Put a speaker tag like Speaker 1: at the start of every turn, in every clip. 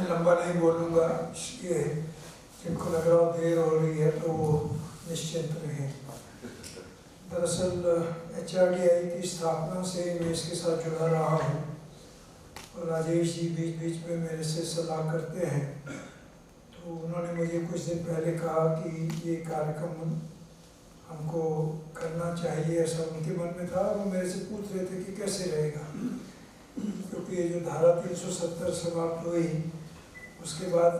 Speaker 1: लंबा नहीं बोलूँगा, इसलिए जिनको लग रहा हो देर हो रही है तो वो निश्चिंत रहें। दरअसल HRDI की स्थापना से मैं इसके साथ जुड़ा रहा हूँ और राजेश जी बीच बीच में मेरे से सलाह करते हैं। तो उन्होंने मुझे कुछ दिन पहले कहा कि ये कार्यक्रम हमको करना चाहिए, ऐसा उनके मन में था। वो मेरे से पूछ रहे थे कि कैसे रहेगा, क्योंकि ये जो धारा 370 समाप्त हुई उसके बाद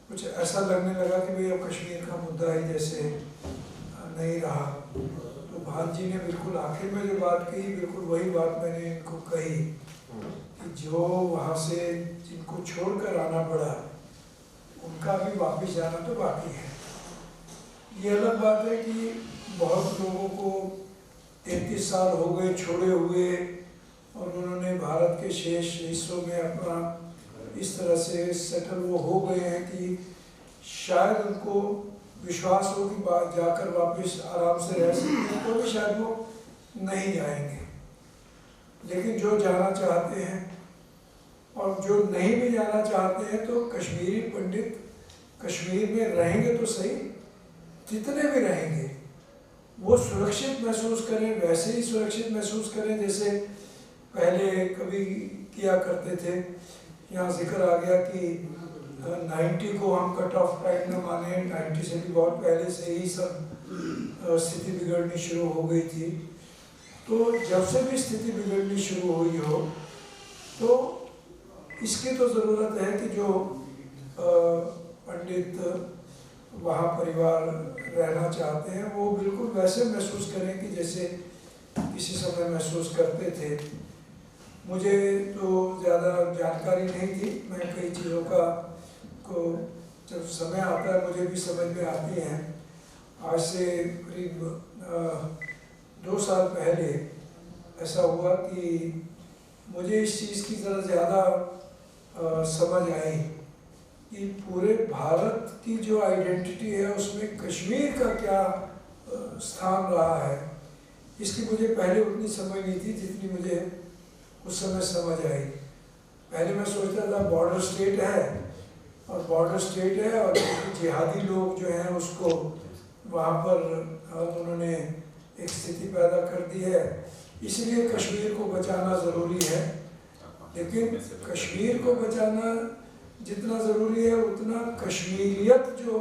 Speaker 1: कुछ ऐसा लगने लगा कि भाई अब कश्मीर का मुद्दा ही जैसे नहीं रहा। तो भान जी ने बिल्कुल आखिर में जो बात कही, बिल्कुल वही बात मैंने इनको कही कि जो वहाँ से जिनको छोड़कर आना पड़ा उनका भी वापस जाना तो बाकी है। ये अलग बात है कि बहुत लोगों को 33 साल हो गए छोड़े हुए और उन्होंने भारत के शेष हिस्सों में अपना इस तरह से सेटल वो हो गए हैं कि शायद उनको विश्वास हो कि जाकर वापस आराम से रह सकते हैं, तो भी शायद वो नहीं जाएंगे। लेकिन जो जाना चाहते हैं और जो नहीं भी जाना चाहते हैं, तो कश्मीरी पंडित कश्मीर में रहेंगे तो सही, जितने भी रहेंगे वो सुरक्षित महसूस करें, वैसे ही सुरक्षित महसूस करें जैसे पहले कभी किया करते थे। यहाँ जिक्र आ गया कि 90 को हम कट ऑफ टाइम न माने, 90 से भी बहुत पहले से ही सब स्थिति बिगड़नी शुरू हो गई थी। तो जब से भी स्थिति बिगड़नी शुरू हुई हो तो इसकी तो ज़रूरत है कि जो पंडित वहाँ परिवार रहना चाहते हैं वो बिल्कुल वैसे महसूस करें कि जैसे किसी समय महसूस करते थे। मुझे तो ज़्यादा जानकारी नहीं थी, मैं कई चीज़ों का को जब समय आता है मुझे भी समझ में आती हैं। आज से करीब 2 साल पहले ऐसा हुआ कि मुझे इस चीज़ की ज़रा ज़्यादा समझ आई कि पूरे भारत की जो आइडेंटिटी है उसमें कश्मीर का क्या स्थान रहा है। इसकी मुझे पहले उतनी समझ नहीं थी जितनी मुझे उस समय समझ आई। पहले मैं सोचता था बॉर्डर स्टेट है और बॉर्डर स्टेट है और जिहादी लोग जो हैं उसको वहाँ पर उन्होंने एक स्थिति पैदा कर दी है, इसलिए कश्मीर को बचाना ज़रूरी है। लेकिन कश्मीर को बचाना जितना ज़रूरी है उतना कश्मीरियत जो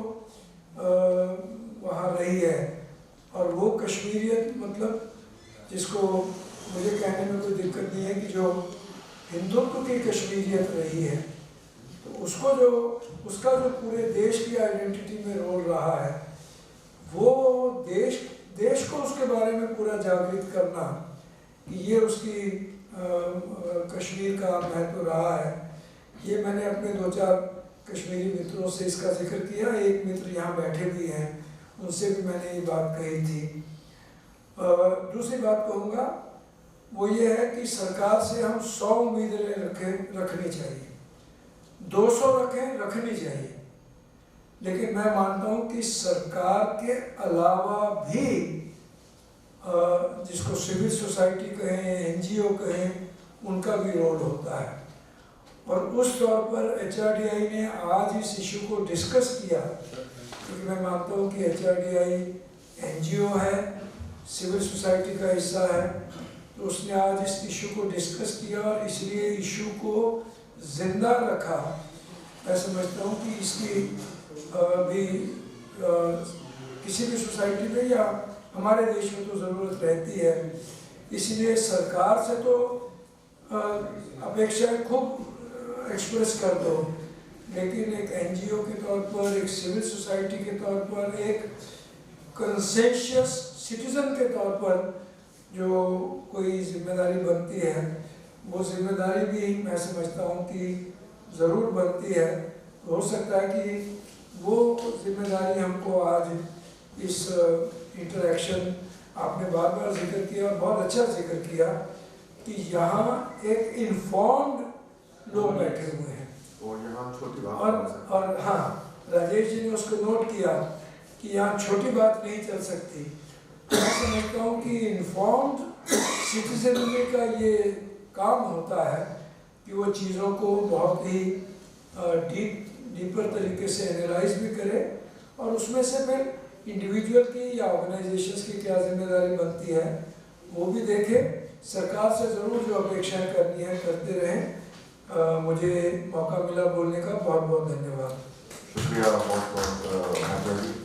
Speaker 1: वहाँ रही है, और वो कश्मीरियत मतलब जिसको मुझे कहने में कोई दिक्कत नहीं है कि जो हिंदुत्व की कश्मीरियत रही है, तो उसको जो उसका जो पूरे देश की आइडेंटिटी में रोल रहा है, वो देश को उसके बारे में पूरा जागृत करना कि ये उसकी कश्मीर का महत्व रहा है। ये मैंने अपने 2-4 कश्मीरी मित्रों से इसका जिक्र किया। एक मित्र यहाँ बैठे भी हैं, उनसे भी मैंने ये बात कही थी। दूसरी बात कहूँगा वो ये है कि सरकार से हम 100 उम्मीदें रखनी चाहिए, 200 रखनी चाहिए, लेकिन मैं मानता हूँ कि सरकार के अलावा भी जिसको सिविल सोसाइटी कहें, NGO कहें, उनका भी रोल होता है। और उस तौर पर HRDI ने आज इस इशू को डिस्कस किया, क्योंकि मैं मानता हूँ कि HRDI NGO है, सिविल सोसाइटी का हिस्सा है, तो उसने आज इस इशू को डिस्कस किया और इसलिए इशू को जिंदा रखा। मैं समझता हूँ कि इसकी भी किसी भी सोसाइटी में या हमारे देश में तो ज़रूरत रहती है। इसलिए सरकार से तो अपेक्षाएं खूब एक्सप्रेस कर दो, लेकिन एक NGO के तौर पर, एक सिविल सोसाइटी के तौर पर, एक कंसेंशियस सिटीजन के तौर पर जो कोई जिम्मेदारी बनती है, वो जिम्मेदारी भी मैं समझता हूँ कि ज़रूर बनती है। हो सकता है कि वो जिम्मेदारी हमको आज इस इंटरेक्शन, आपने बार बार जिक्र किया और बहुत अच्छा जिक्र किया कि यहाँ एक इन्फॉर्म्ड लोग बैठे हुए हैं,
Speaker 2: और यहाँ छोटी बात
Speaker 1: और हाँ, राजेश जी ने उसको नोट किया कि यहाँ छोटी बात नहीं चल सकती। मैं समझता हूँ कि इन्फॉर्म्ड सिटीजन का ये काम होता है कि वो चीज़ों को बहुत ही डीपर तरीके से एनालाइज भी करे और उसमें से फिर इंडिविजुअल की या ऑर्गेनाइजेशंस की क्या जिम्मेदारी बनती है वो भी देखे। सरकार से ज़रूर जो अपेक्षाएं करनी है करते रहें। मुझे मौका मिला बोलने का बहुत बहुत धन्यवाद।
Speaker 2: शुक्रिया बहुत बहुत।